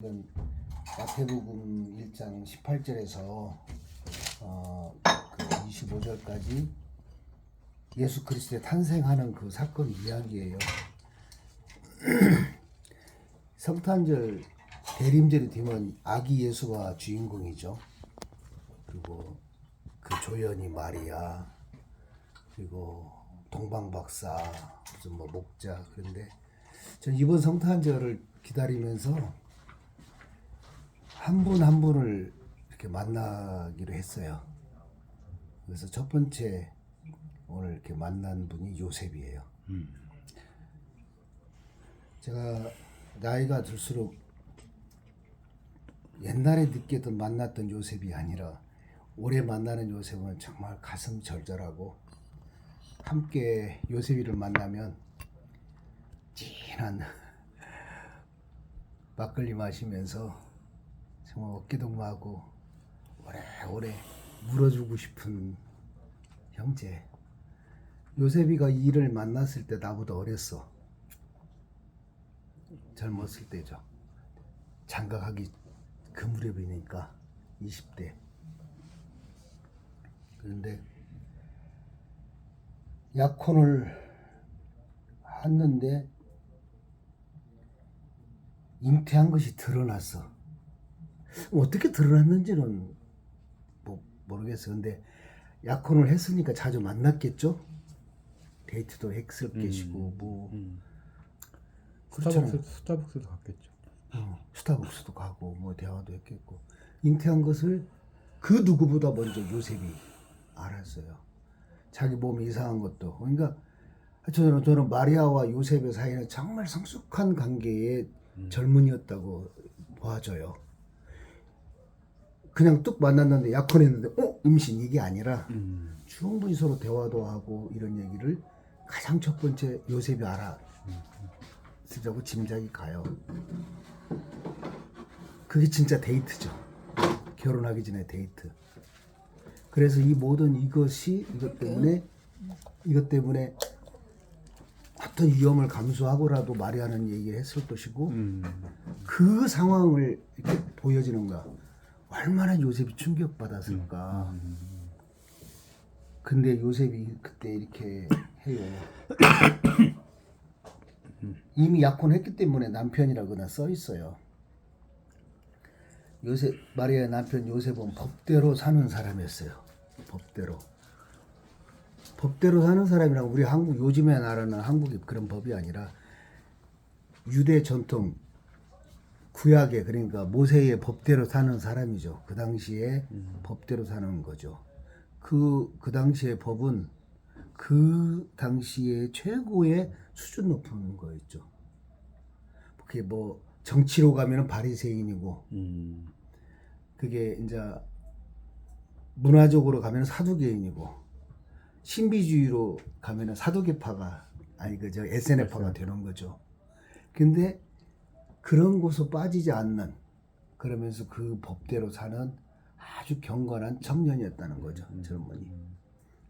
이건 마태복음 1장 18절에서 그 25절까지 예수 그리스도의 탄생하는 그 사건 이야기예요. 성탄절 대림절이 되면 아기 예수가 주인공이죠. 그리고 그 조연이 마리아, 그리고 동방박사, 무슨 뭐 목자. 그런데 전 이번 성탄절을 기다리면서 한 분 한 분을 이렇게 만나기로 했어요. 그래서 첫 번째 오늘 이렇게 만난 분이 요셉이에요. 제가 나이가 들수록 옛날에 느꼈던 만났던 요셉이 아니라 올해 만나는 요셉은 정말 가슴 절절하고, 함께 요셉이를 만나면 진한 막걸리 마시면서 정말 어깨동무하고 오래오래 물어주고 싶은 형제. 요셉이가 이를 만났을 때 나보다 어렸어. 젊었을 때죠. 장가가기 그 무렵이니까 20대. 그런데 약혼을 했는데 잉태한 것이 드러났어. 어떻게 드러났는지는 모르겠어. 근데 약혼을 했으니까 자주 만났겠죠. 데이트도 했을 것이고 스타벅스도 갔겠죠. 스타벅스도 가고 뭐 대화도 했겠고. 잉태한 것을 그 누구보다 먼저 요셉이 알았어요. 자기 몸이 이상한 것도. 그러니까 저는 마리아와 요셉의 사이는 정말 성숙한 관계의 젊은이였다고 봐줘요. 그냥 뚝 만났는데 약혼했는데 임신, 이게 아니라 충분히 서로 대화도 하고 이런 얘기를 가장 첫 번째 요셉이 알았으라고 짐작이 가요. 그게 진짜 데이트죠. 결혼하기 전에 데이트. 그래서 이 모든 이것 때문에 어떤 위험을 감수하고라도 마리아는 얘기를 했을 것이고, 그 상황을 이렇게 보여지는 거야. 얼마나 요셉이 충격받았을까. 근데 요셉이 그때 이렇게 해요. 이미 약혼했기 때문에 남편이라거나 써 있어요. 마리아의 남편 요셉은 법대로 사는 사람이었어요. 법대로 사는 사람이라고, 우리 한국 요즘에 나라는 한국이 그런 법이 아니라 유대 전통 구약의, 그러니까 모세의 법대로 사는 사람이죠. 그 당시에 법대로 사는 거죠. 그 당시의 법은 그 당시에 최고의 수준 높은 거였죠. 그게 뭐 정치로 가면은 바리새인이고, 그게 이제 문화적으로 가면 사두개인이고, 신비주의로 가면은 사두개파가 SNF파가 되는 거죠. 근데 그런 곳에 빠지지 않는, 그러면서 그 법대로 사는 아주 경건한 청년이었다는 거죠. 젊은이.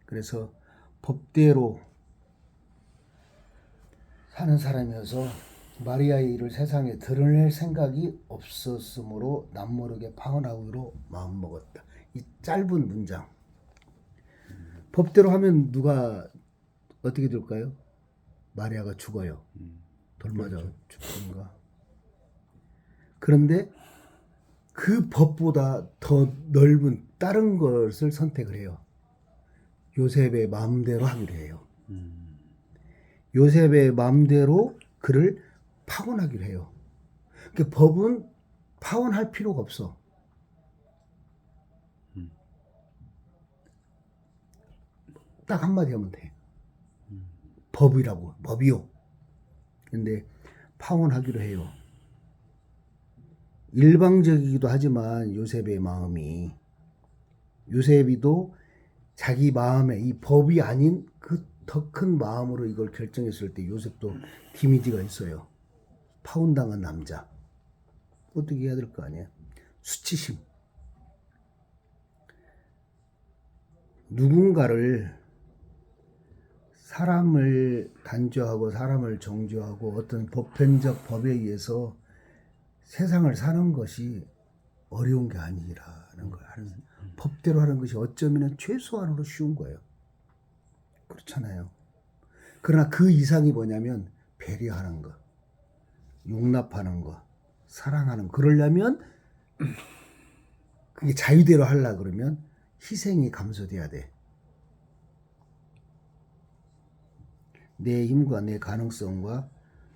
그래서 법대로 사는 사람이어서 마리아의 일을 세상에 드러낼 생각이 없었으므로 남모르게 파혼하기로 마음먹었다. 이 짧은 문장. 법대로 하면 누가 어떻게 될까요? 마리아가 죽어요. 돌 맞아 죽는가. 그런데 그 법보다 더 넓은 다른 것을 선택을 해요. 요셉의 마음대로 하기로 해요. 요셉의 마음대로 그를 파혼하기로 해요. 그 법은 파혼할 필요가 없어. 딱 한마디 하면 돼. 법이요. 근데 파혼하기로 해요. 일방적이기도 하지만 요셉의 마음이, 요셉이도 자기 마음에 이 법이 아닌 그 더 큰 마음으로 이걸 결정했을 때 요셉도 디미지가 있어요. 파혼당한 남자. 어떻게 해야 될 거 아니에요? 수치심. 누군가를, 사람을 단죄하고 사람을 정죄하고 어떤 보편적 법에 의해서 세상을 사는 것이 어려운 게 아니라는 걸 하는 법대로 하는 것이 어쩌면 최소한으로 쉬운 거예요. 그렇잖아요. 그러나 그 이상이 뭐냐면 배려하는 거, 용납하는 거, 사랑하는 거. 그러려면 그게 자유대로 하려고 그러면 희생이 감소돼야 돼. 내 힘과 내 가능성과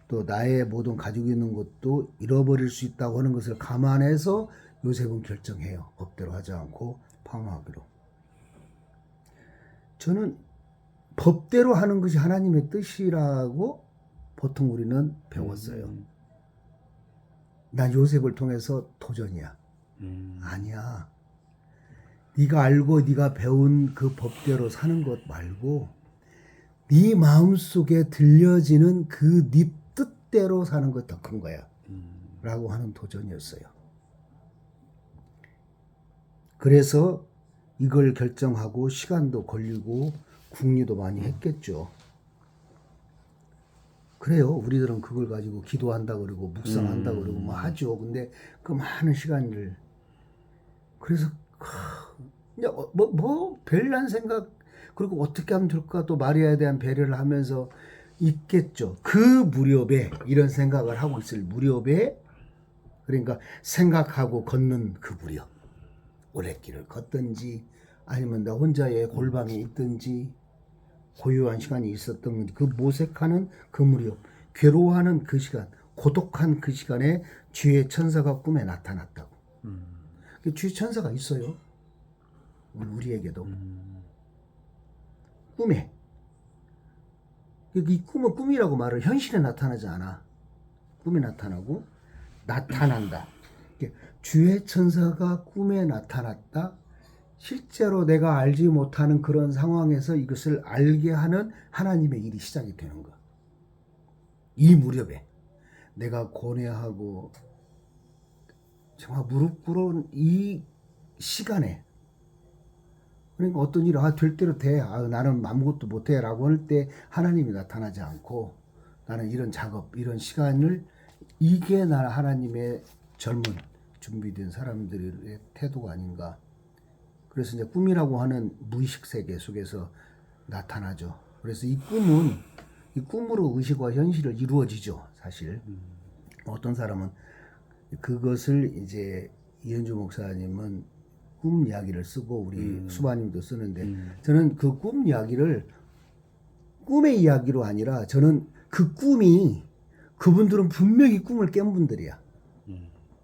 또 나의 모든 가지고 있는 것도 잃어버릴 수 있다고 하는 것을 감안해서 요셉은 결정해요. 법대로 하지 않고 방어하기로. 저는 법대로 하는 것이 하나님의 뜻이라고 보통 우리는 배웠어요. 난 요셉을 통해서 도전이야. 아니야. 네가 알고 네가 배운 그 법대로 사는 것 말고 네 마음속에 들려지는 그 네 뜻대로 사는 것 더 큰 거야. 라고 하는 도전이었어요. 그래서 이걸 결정하고 시간도 걸리고 궁리도 많이 했겠죠. 그래요. 우리들은 그걸 가지고 기도한다 그러고 묵상한다 그러고 뭐 하죠. 근데 그 많은 시간을 그래서 뭐 별난 생각 그리고 어떻게 하면 될까 또 마리아에 대한 배려를 하면서 있겠죠. 그 무렵에 이런 생각을 하고 있을 무렵에 그러니까 생각하고 걷는 그 무렵 오랫길을 걷든지 아니면 나 혼자의 골방에 있든지 고요한 시간이 있었던 그 모색하는 그 무렵 괴로워하는 그 시간 고독한 그 시간에 주의 천사가 꿈에 나타났다고. 주의 천사가 있어요. 우리에게도 꿈에 이 꿈은 꿈이라고 말을 현실에 나타나지 않아. 꿈에 나타나고 나타난다. 주의 천사가 꿈에 나타났다. 실제로 내가 알지 못하는 그런 상황에서 이것을 알게 하는 하나님의 일이 시작이 되는 거야. 이 무렵에 내가 고뇌하고 정말 무릎 꿇은 이 시간에 그러니까 어떤 일이 될 대로 돼. 나는 아무것도 못해 라고 할 때 하나님이 나타나지 않고 나는 이런 작업 이런 시간을 이게 나 하나님의 젊은 준비된 사람들의 태도가 아닌가. 그래서 이제 꿈이라고 하는 무의식 세계 속에서 나타나죠. 그래서 이 꿈은 이 꿈으로 의식과 현실을 이루어지죠. 사실 어떤 사람은 그것을 이제 이현주 목사님은 꿈 이야기를 쓰고 우리 수바님도 쓰는데 저는 그 꿈 이야기를 꿈의 이야기로 아니라 저는 그 꿈이 그분들은 분명히 꿈을 깬 분들이야.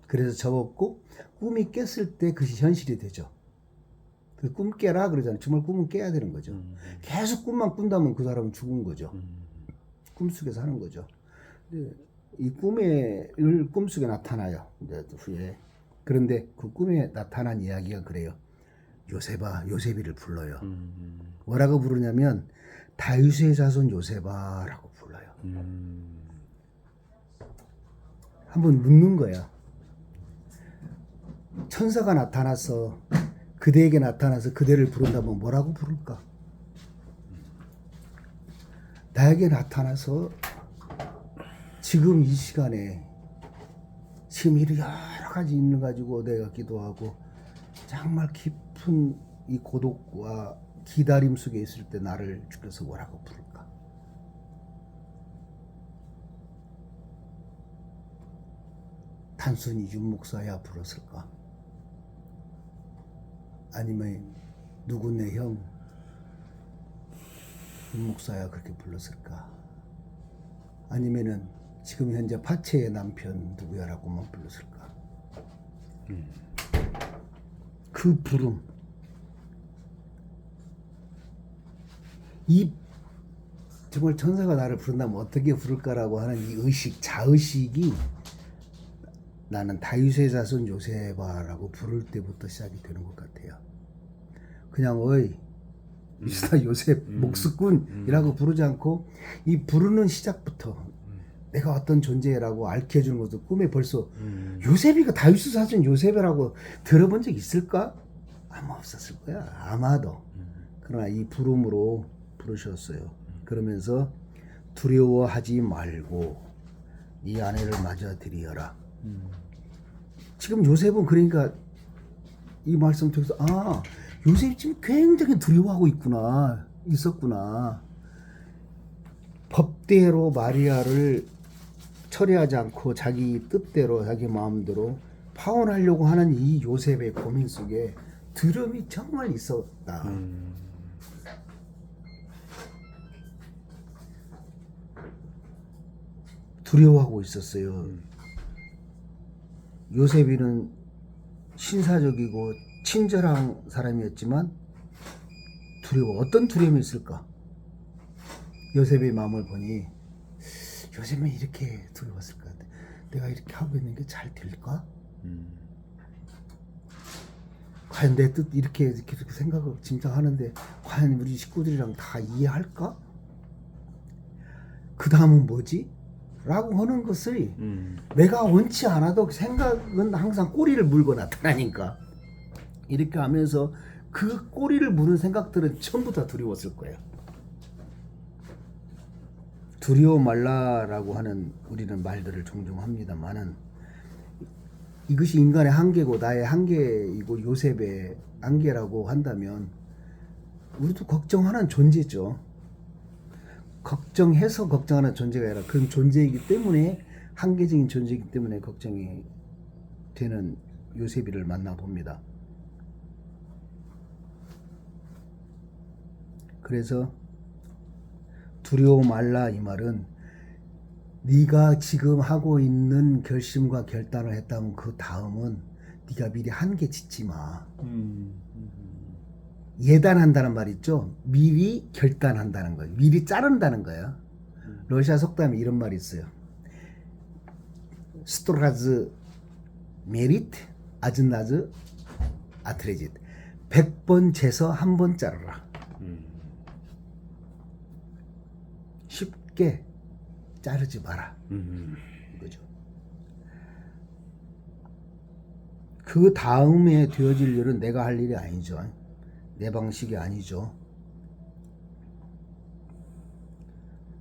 그래서 적었고 꿈이 깼을 때 그것이 현실이 되죠. 그 꿈 깨라 그러잖아요. 정말 꿈은 깨야 되는 거죠. 계속 꿈만 꾼다면 그 사람은 죽은 거죠. 꿈속에서 하는 거죠. 이 꿈속에 나타나요. 이제 후에. 그런데 그 꿈에 나타난 이야기가 그래요. 요셉아, 요셉이를 불러요. 뭐라고 부르냐면 다윗의 자손 요셉아라고 불러요. 한번 묻는 거야. 천사가 나타나서 그대에게 나타나서 그대를 부른다면 뭐라고 부를까? 나에게 나타나서 지금 이 시간에 지금 일이 여러 가지 있는 가지고 내가 기도하고 정말 깊은 이 고독과 기다림 속에 있을 때 나를 주께서 뭐라고 부를까? 단순히 윤목사야 불렀을까? 아니면 누구네 형 윤목사야 그렇게 불렀을까? 아니면은 지금 현재 파체의 남편 누구야라고만 불렀을까? 그 부름 이 정말 천사가 나를 부른다면 어떻게 부를까라고 하는 이 의식 자의식이 나는 다윗의 자손 요셉아라고 부를 때부터 시작이 되는 것 같아요. 그냥 어이 이스타 요셉 목수꾼이라고 부르지 않고 이 부르는 시작부터 내가 어떤 존재라고 알려주는 것도 꿈에 벌써 요셉이가 다윗의 자손 요셉이라고 들어본 적 있을까? 아마 없었을 거야. 아마도. 그러나 이 부름으로 부르셨어요. 그러면서 두려워하지 말고 이 아내를 맞아 들이어라. 지금 요셉은 그러니까 이 말씀 통해서 요셉이 지금 굉장히 두려워하고 있었구나. 법대로 마리아를 처리하지 않고 자기 뜻대로 자기 마음대로 파혼하려고 하는 이 요셉의 고민 속에 두려움이 정말 있었다. 두려워하고 있었어요. 요셉이는 신사적이고 친절한 사람이었지만 어떤 두려움이 있을까? 요셉의 마음을 보니 요셉은 이렇게 두려웠을 것 같아. 내가 이렇게 하고 있는 게 잘 될까? 과연 내 뜻 이렇게 생각을 짐작하는데 과연 우리 식구들이랑 다 이해할까? 그 다음은 뭐지? 라고 하는 것을 내가 원치 않아도 생각은 항상 꼬리를 물고 나타나니까 이렇게 하면서 그 꼬리를 무는 생각들은 전부 다 두려웠을 거예요. 두려워 말라라고 하는 우리는 말들을 종종 합니다만은 이것이 인간의 한계고 나의 한계이고 요셉의 한계라고 한다면 우리도 걱정하는 존재죠. 걱정해서 걱정하는 존재가 아니라 그런 존재이기 때문에 한계적인 존재이기 때문에 걱정이 되는 요셉이를 만나봅니다. 그래서 두려워 말라 이 말은 네가 지금 하고 있는 결심과 결단을 했다면 그 다음은 네가 미리 한계 짓지 마. 예단한다는 말 있죠. 미리 결단한다는 거예요. 미리 자른다는 거예요. 러시아 속담에 이런 말이 있어요. 스토라즈 메리트 아즈나즈 아트레짓 100번 재서 한 번 자르라. 쉽게 자르지 마라. 이거죠. 그 다음에 되어질 일은 내가 할 일이 아니죠. 내 방식이 아니죠.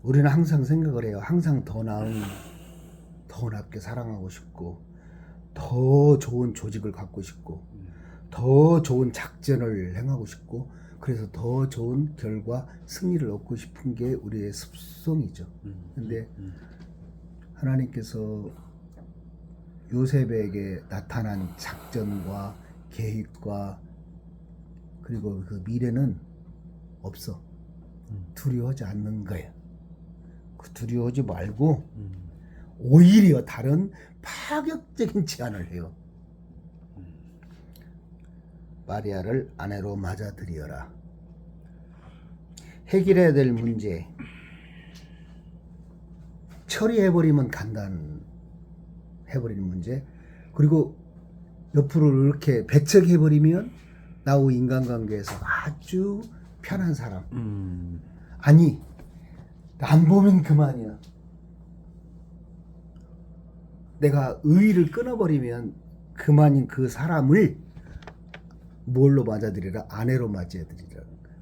우리는 항상 생각을 해요. 항상 더 낫게 사랑하고 싶고, 더 좋은 조직을 갖고 싶고, 더 좋은 작전을 행하고 싶고, 그래서 더 좋은 결과, 승리를 얻고 싶은 게 우리의 습성이죠. 근데 하나님께서 요셉에게 나타난 작전과 계획과 그리고 그 미래는 없어. 두려워하지 않는 거예요. 두려워하지 말고 오히려 다른 파격적인 제안을 해요. 마리아를 아내로 맞아들이어라. 해결해야 될 문제 처리해버리면 간단해버리는 문제, 그리고 옆으로 이렇게 배척해버리면 나하고 인간관계에서 아주 편한 사람. 아니 안 보면 그만이야. 내가 의의를 끊어버리면 그만인 그 사람을 뭘로 맞아들이라? 아내로 맞아들이라는 거야.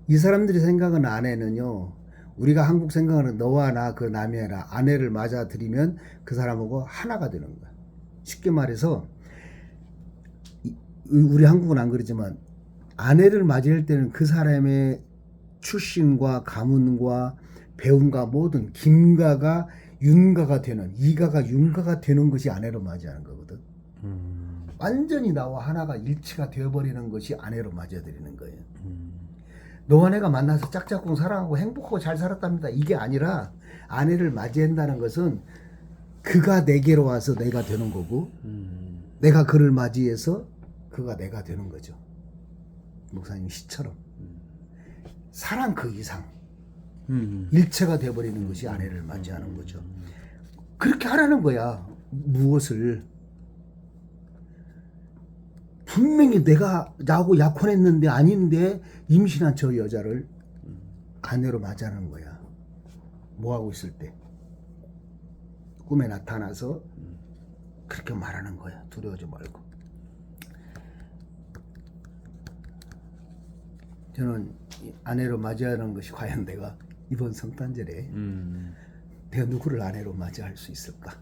이 사람들이 생각은 아내는요, 우리가 한국 생각은 너와 나 그 남이라 아내를 맞아들이면 그 사람하고 하나가 되는 거야. 쉽게 말해서 우리 한국은 안 그러지만 아내를 맞이할 때는 그 사람의 출신과 가문과 배움과 모든 김가가 윤가가 되는, 이가가 윤가가 되는 것이 아내로 맞이하는 거거든. 완전히 나와 하나가 일치가 되어버리는 것이 아내로 맞아들이는 거예요. 너와 내가 만나서 짝짝꿍 사랑하고 행복하고 잘 살았답니다. 이게 아니라 아내를 맞이한다는 것은 그가 내게로 와서 내가 되는 거고 내가 그를 맞이해서 그가 내가 되는 거죠. 목사님 시처럼 사랑 그 이상 일체가 되어버리는 것이 아내를 맞이하는 거죠. 그렇게 하라는 거야. 무엇을 분명히 내가 나하고 약혼했는데 아닌데 임신한 저 여자를 아내로 맞이하는 거야. 뭐 하고 있을 때 꿈에 나타나서 그렇게 말하는 거야. 두려워하지 말고. 저는 아내로 맞이하는 것이 과연 내가 이번 성탄절에 내가 누구를 아내로 맞이할 수 있을까?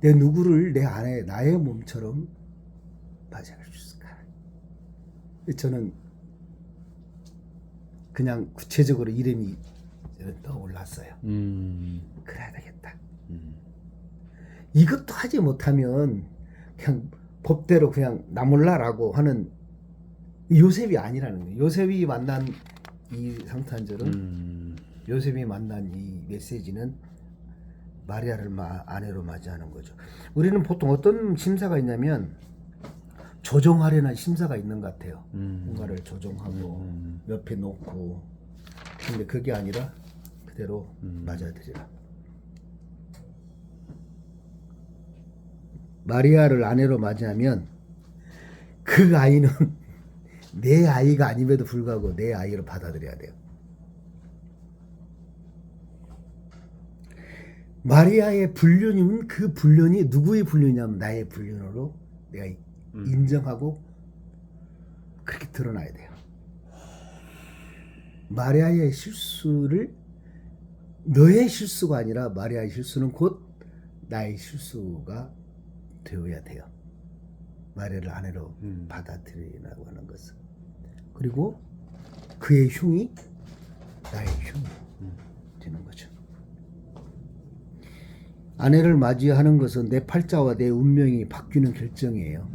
내 누구를 내 안에 나의 몸처럼 맞이할 수 있을까? 저는 그냥 구체적으로 이름이 떠올랐어요. 그래야 되겠다. 이것도 하지 못하면 그냥 법대로 그냥 나 몰라라고 하는 요셉이 아니라는 거예요. 요셉이 만난 이 성탄절은 요셉이 만난 이 메시지는 마리아를 아내로 맞이하는 거죠. 우리는 보통 어떤 심사가 있냐면 조종하려는 심사가 있는 것 같아요. 뭔가를 조종하고 옆에 놓고. 근데 그게 아니라 그대로 맞아들이라. 마리아를 아내로 맞이하면 그 아이는 내 아이가 아님에도 불구하고 내 아이로 받아들여야 돼요. 마리아의 불륜이면 그 불륜이 누구의 불륜이냐면 나의 불륜으로 내가 인정하고 그렇게 드러나야 돼요. 마리아의 실수를 너의 실수가 아니라 마리아의 실수는 곧 나의 실수가 되어야 돼요. 마리아를 아내로 받아들이라고 하는 것은. 그리고 그의 흉이 나의 흉이 되는 거죠. 아내를 맞이하는 것은 내 팔자와 내 운명이 바뀌는 결정이에요.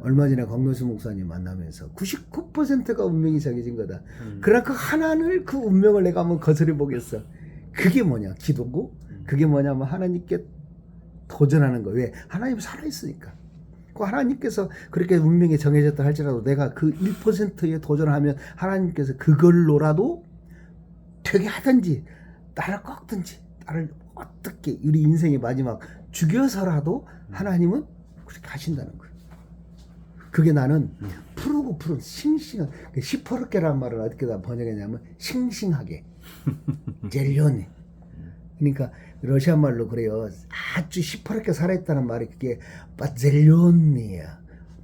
얼마 전에 광노수 목사님 만나면서 99%가 운명이 정해진 거다. 그러나 그 하나를 그 운명을 내가 한번 거스려 보겠어. 그게 뭐냐? 기도고 그게 뭐냐면 하나님께 도전하는 거. 왜? 하나님 살아있으니까. 그 하나님께서 그렇게 운명이 정해졌다 할지라도 내가 그 1%에 도전하면 하나님께서 그걸로라도 되게 하든지 나를 꺾든지 나를 어떻게 우리 인생의 마지막 죽여서라도 하나님은 그렇게 하신다는 거예요. 그게 나는 푸르고 푸른 싱싱한 시퍼렇게라는 말을 어떻게 다 번역했냐면 싱싱하게 젤리오니. 그러니까 러시아 말로 그래요. 아주 시퍼렇게 살아있다는 말이 그게 젤리오니야.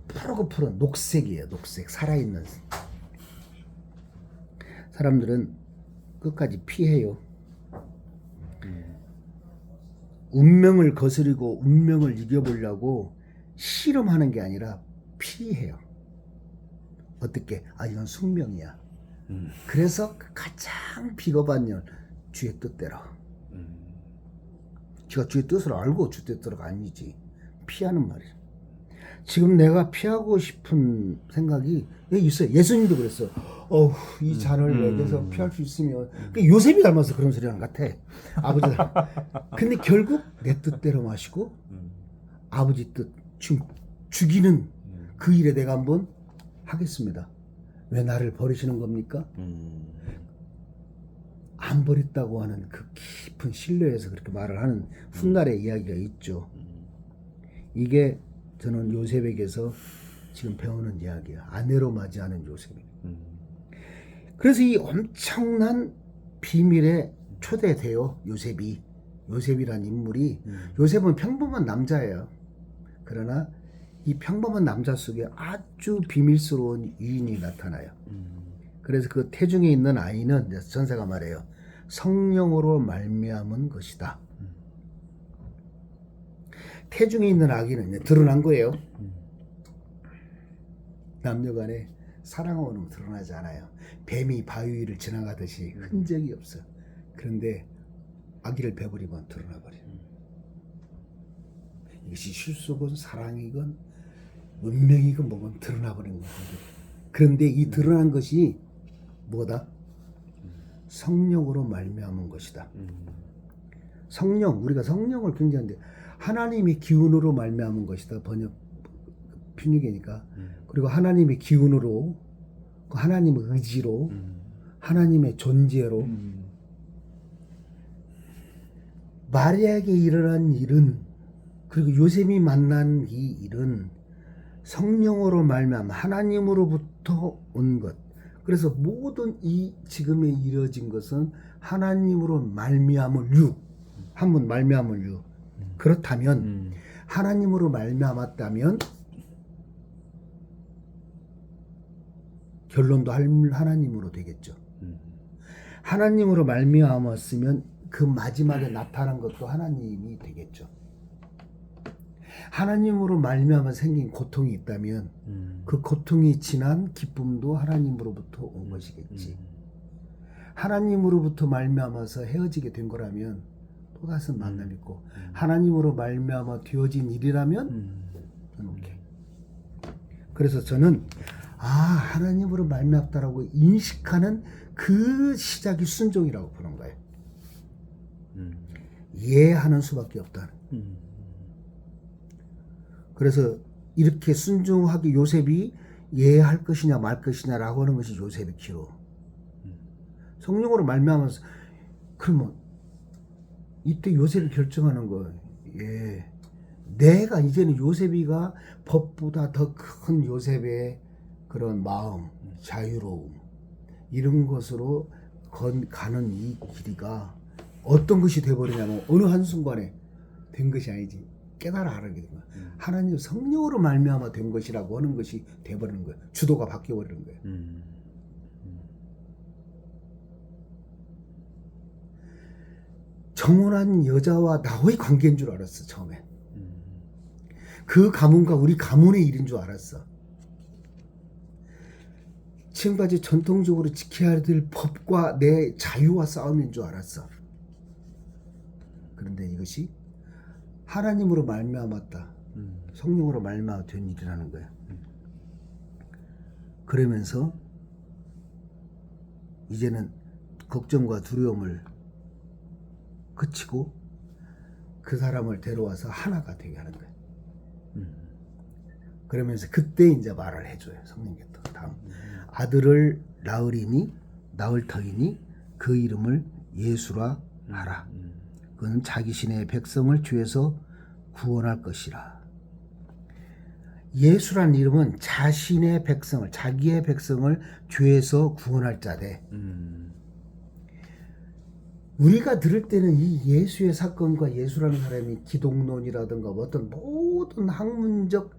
푸르고 푸른 녹색이에요. 녹색 살아있는. 사람들은 끝까지 피해요. 운명을 거스리고 운명을 이겨보려고 실험하는 게 아니라 피해요. 어떻게? 아 이건 숙명이야. 그래서 가장 비겁한 년 주의 뜻대로. 지가 주의 뜻을 알고 주 뜻대로가 아니지. 피하는 말이야. 지금 내가 피하고 싶은 생각이 있어요. 예수님도 그랬어. 이 잔을 내게서 피할 수 있으면 요셉이 닮아서 그런 소리 하는 것 같아. 아버지 근데 결국 내 뜻대로 마시고 아버지 뜻 죽이는 그 일에 내가 한번 하겠습니다. 왜 나를 버리시는 겁니까? 안 버렸다고 하는 그 깊은 신뢰에서 그렇게 말을 하는 훗날의 이야기가 있죠. 이게 저는 요셉에게서 지금 배우는 이야기야. 아내로 맞이하는 요셉. 그래서 이 엄청난 비밀에 초대돼요. 요셉이란 인물이. 요셉은 평범한 남자예요. 그러나 이 평범한 남자 속에 아주 비밀스러운 유인이 나타나요. 그래서 그 태중에 있는 아이는 전사가 말해요. 성령으로 말미암은 것이다. 태중에 있는 아기는 드러난 거예요. 남녀간에 사랑하고는 드러나지 않아요. 뱀이 바위 위를 지나가듯이 흔적이 없어. 그런데 아기를 베버리면 드러나 버려요. 이것이 실수건 사랑이건 운명이건 뭐건 드러나 버린 거거든. 그런데 이 드러난 것이 뭐다? 성령으로 말미암은 것이다. 성령, 우리가 성령을 굉장한데 하나님의 기운으로 말미암은 것이다. 번역 핀유기니까. 그리고 하나님의 기운으로, 하나님의 의지로, 하나님의 존재로. 마리아에게 일어난 일은, 그리고 요셉이 만난 이 일은 성령으로 말미암아 하나님으로부터 온 것. 그래서 모든 이 지금에 이뤄진 것은 하나님으로 말미암을 유. 한번 말미암을 유. 그렇다면 하나님으로 말미암았다면 결론도 하나님으로 되겠죠. 하나님으로 말미암았으면 그 마지막에 나타난 것도 하나님이 되겠죠. 하나님으로 말미암아 생긴 고통이 있다면 그 고통이 지난 기쁨도 하나님으로부터 온 것이겠지. 하나님으로부터 말미암아서 헤어지게 된 거라면 또 다른 만남이 있고 하나님으로 말미암아 되어진 일이라면 이렇게. 그래서 저는 하나님으로 말미암다라고 인식하는 그 시작이 순종이라고 보는 거예요. 이해하는 수밖에 없다는. 그래서 이렇게 순종하기 요셉이 이해할 것이냐 말 것이냐라고 하는 것이 요셉의 기로. 성령으로 말미암아서 그러면 이때 요셉이 결정하는 거예요. 예. 내가 이제는 요셉이가 법보다 더 큰 요셉의 그런 마음, 자유로움 이런 것으로 가는 이 길이가 어떤 것이 돼버리냐면 어느 한순간에 된 것이 아니지 깨달아 알게 된 거야. 하나님 성령으로 말미암아 된 것이라고 하는 것이 돼버리는 거야. 주도가 바뀌어버리는 거야. 정혼한 여자와 나의 관계인 줄 알았어 처음에. 그 가문과 우리 가문의 일인 줄 알았어. 지금까지 전통적으로 지켜야 될 법과 내 자유와 싸움인 줄 알았어. 그런데 이것이 하나님으로 말미암았다. 성령으로 말미암아 된 일이라는 거야. 그러면서 이제는 걱정과 두려움을 그치고 그 사람을 데려와서 하나가 되게 하는 거야. 그러면서 그때 이제 말을 해줘요. 성령께서 다음 아들을 낳을 터이니 그 이름을 예수라 하라. 그는 자기 신의 백성을 죄에서 구원할 것이라. 예수란 이름은 자신의 백성을, 자기의 백성을 죄에서 구원할 자대. 우리가 들을 때는 이 예수의 사건과 예수라는 사람이 기독론이라든가 어떤 모든 학문적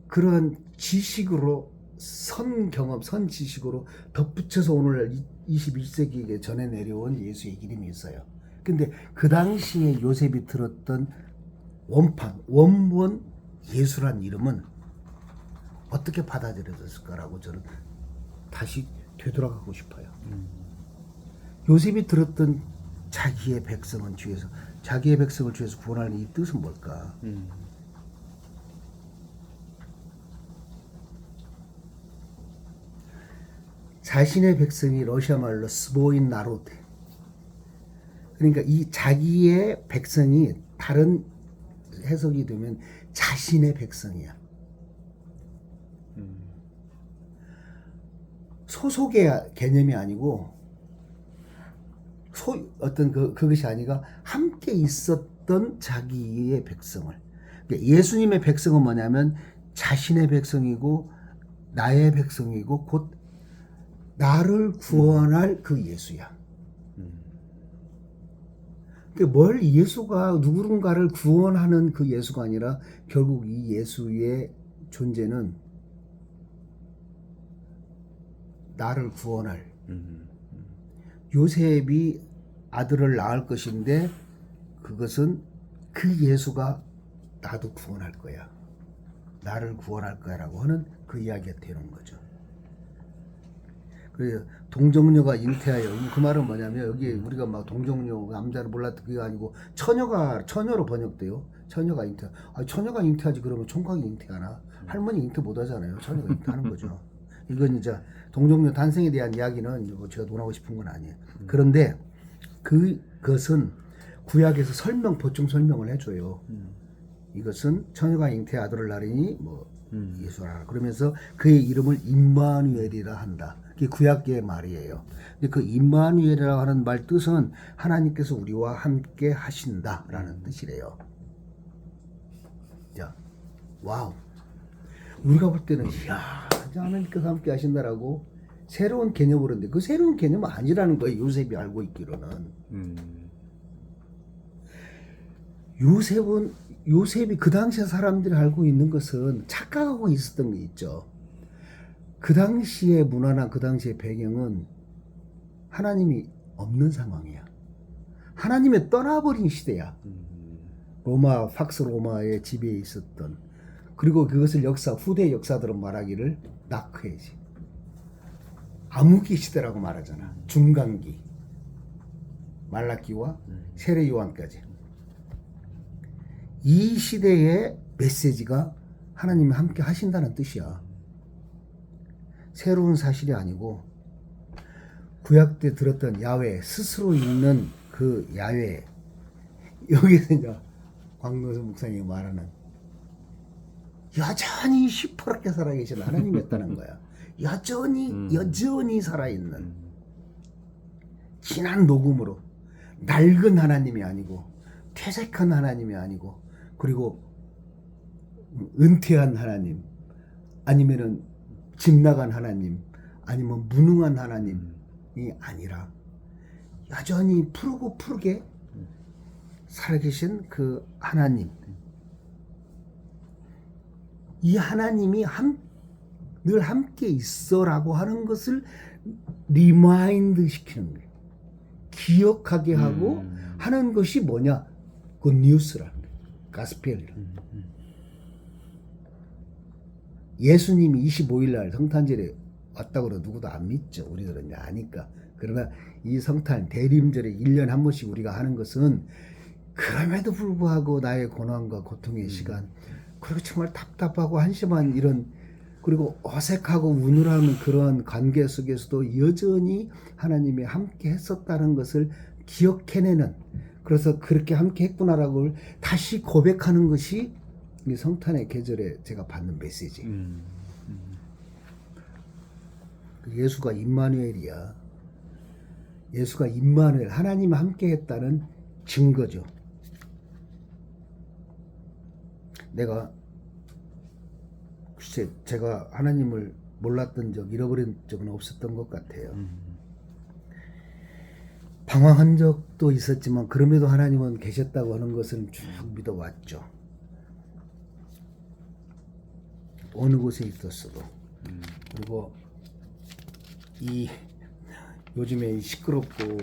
그런 지식으로 선 경험, 선 지식으로 덧붙여서 오늘날 21세기에 전해 내려온 예수의 이름이 있어요. 근데 그 당시에 요셉이 들었던 원본 예수란 이름은 어떻게 받아들여졌을까라고 저는 다시 되돌아가고 싶어요. 요셉이 들었던 자기의 백성을 죄에서 구원하는 이 뜻은 뭘까? 자신의 백성이 러시아 말로 스보인 나로드. 그러니까 이 자기의 백성이 다른 해석이 되면 자신의 백성이야. 소속의 개념이 아니고 어떤 그것이 아니라 함께 있었던 자기의 백성을. 그러니까 예수님의 백성은 뭐냐면 자신의 백성이고 나의 백성이고 곧 나를 구원할 그 예수야. 그러니까 뭘 예수가 누군가를 구원하는 그 예수가 아니라 결국 이 예수의 존재는 나를 구원할. 요셉이 아들을 낳을 것인데 그것은 그 예수가 나도 구원할 거야. 나를 구원할 거야라고 하는 그 이야기가 되는 거죠. 그래서 동정녀가 잉태하여, 그 말은 뭐냐면 여기 우리가 막 동정녀 남자를 몰랐던 그게 아니고 처녀로 번역돼요. 처녀가 잉태. 처녀가 잉태하지 그러면 총각이 잉태하나? 할머니 잉태 못 하잖아요. 처녀가 잉태하는 거죠. 이건 이제 동정녀 탄생에 대한 이야기는 제가 논하고 싶은 건 아니에요. 그런데 그것은 구약에서 보충 설명을 해줘요. 이것은 처녀가 잉태 아들을 낳으니 예수라. 그러면서 그의 이름을 임마누엘이라 한다. 그게 구약계의 말이에요. 근데 그 임마누엘이라고 하는 말 뜻은 하나님께서 우리와 함께 하신다라는 뜻이래요. 자, 와우. 우리가 볼 때는 하나님께서 함께 하신다라고 새로운 개념으로 했는데 그 새로운 개념은 아니라는 거예요. 요셉이 알고 있기로는. 요셉이 그 당시에 사람들이 알고 있는 것은 착각하고 있었던 게 있죠. 그 당시의 문화나 그 당시의 배경은 하나님이 없는 상황이야. 하나님이 떠나버린 시대야. 로마 팍스 로마의 지배에 있었던, 그리고 그것을 후대 역사들은 말하기를 낙후해지, 암흑기 시대라고 말하잖아. 중간기, 말라기와 세례 요한까지. 이 시대의 메시지가 하나님이 함께 하신다는 뜻이야. 새로운 사실이 아니고 구약 때 들었던 야훼, 스스로 있는 그 야훼, 여기서 이제 광노선 목사님이 말하는 여전히 시퍼렇게 살아계신 하나님이었다는 거야. 여전히 살아있는, 진한 녹음으로 낡은 하나님이 아니고, 퇴색한 하나님이 아니고, 그리고 은퇴한 하나님, 아니면은 집 나간 하나님, 아니면 무능한 하나님이 아니라 여전히 푸르게 살아계신 그 하나님, 이 하나님이 늘 함께 있어라고 하는 것을 리마인드 시키는 거예요. 기억하게 하고 하는 것이 뭐냐? 그 뉴스라는 거예요. 가스펠. 예수님이 25일 날 성탄절에 왔다고 해도 누구도 안 믿죠. 우리들은 이제 아니까. 그러나 이 성탄 대림절에 1년에 한 번씩 우리가 하는 것은, 그럼에도 불구하고 나의 고난과 고통의 시간, 그리고 정말 답답하고 한심한 이런, 그리고 어색하고 우눌한 그러한 관계 속에서도 여전히 하나님이 함께 했었다는 것을 기억해내는, 그래서 그렇게 함께 했구나라고 다시 고백하는 것이 이 성탄의 계절에 제가 받는 메시지. 예수가 임마누엘이야. 예수가 임마누엘, 하나님이 함께 했다는 증거죠. 글쎄, 제가 하나님을 몰랐던 적, 잃어버린 적은 없었던 것 같아요. 방황한 적도 있었지만 그럼에도 하나님은 계셨다고 하는 것은 쭉 믿어왔죠. 어느 곳에 있었어도. 그리고 요즘에 시끄럽고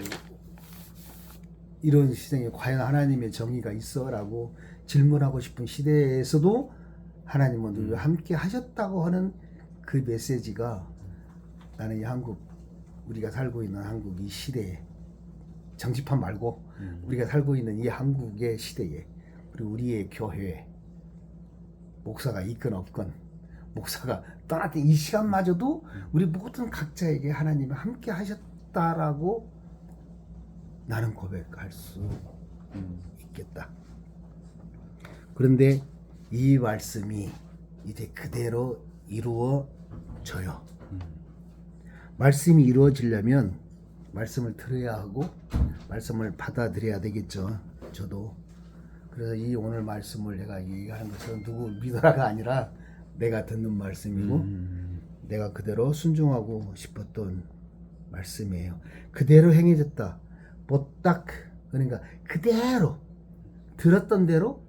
이런 시대에 과연 하나님의 정의가 있어라고 질문하고 싶은 시대에서도 하나님은 늘 함께 하셨다고 하는 그 메시지가, 나는 이 한국, 우리가 살고 있는 한국 이 시대에, 정치판 말고 우리가 살고 있는 이 한국의 시대에, 그리고 우리의 교회, 목사가 있건 없건, 목사가 떠났던 이 시간마저도 우리 모든 각자에게 하나님이 함께 하셨다라고 나는 고백할 수 있겠다. 그런데 이 말씀이 이제 그대로 이루어져요. 말씀이 이루어지려면 말씀을 들어야 하고 말씀을 받아들여야 되겠죠. 저도. 그래서 이 오늘 말씀을 내가 얘기하는 것은 누구 믿어라가 아니라 내가 듣는 말씀이고 내가 그대로 순종하고 싶었던 말씀이에요. 그대로 행해졌다. 보딱, 그러니까 그대로 들었던 대로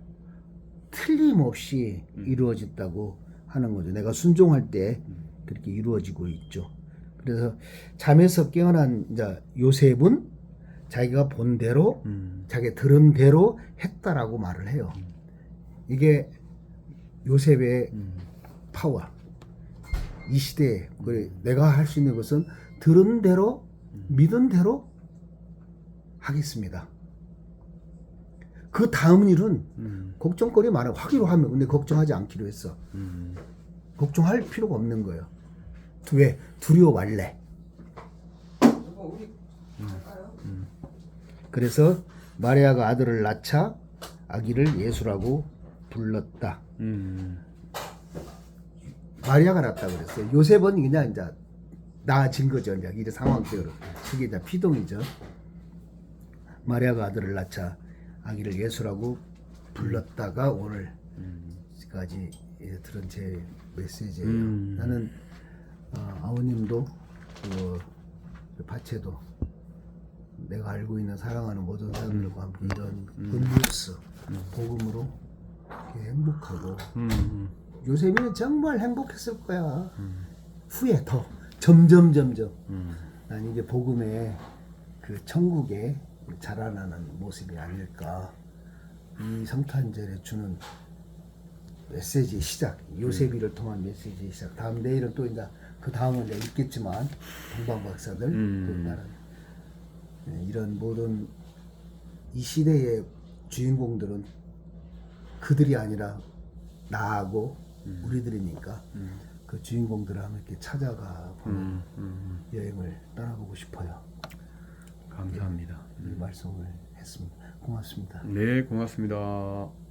틀림없이 이루어졌다고 하는 거죠. 내가 순종할 때 그렇게 이루어지고 있죠. 그래서 잠에서 깨어난 이제 요셉은 자기가 본 대로, 자기 들은 대로 했다라고 말을 해요. 이게 요셉의 파워. 이 시대에 내가 할 수 있는 것은 들은 대로, 믿은 대로 하겠습니다. 그 다음 일은 걱정거리 많아. 하기로 하면, 근데 걱정하지 않기로 했어. 걱정할 필요가 없는 거예요. 왜? 두려워할래. 그래서 마리아가 아들을 낳자 아기를 예수라고 불렀다. 마리아가 낳았다 그랬어요. 요셉은 그냥 이제 낳아진 거죠. 이제 이 상황대로. 그게 이제 피동이죠. 마리아가 아들을 낳자 아기를 예수라고 불렀다가 오늘까지 들은 제 메시지예요. 나는 아버님도 그 파체도 내가 알고 있는 사랑하는 모든 사람들과 함께 이런 굿뉴스 복음으로 이렇게 행복하고 요셉이는 정말 행복했을 거야. 후에 더 점점 난 이게 복음의 그 천국에 자라나는 모습이 아닐까 이 성탄절에 주는 메시지의 시작, 요셉이를 통한 메시지의 시작. 다음 내일은 또 이제 그 다음은 내가 읽겠지만 동방 박사들 또 다른 이런 모든 이 시대의 주인공들은 그들이 아니라 나하고 우리들이니까 그 주인공들을 한번 이렇게 찾아가 보는 여행을 떠나보고 싶어요. 감사합니다. 이 말씀을 했습니다. 고맙습니다. 네, 고맙습니다.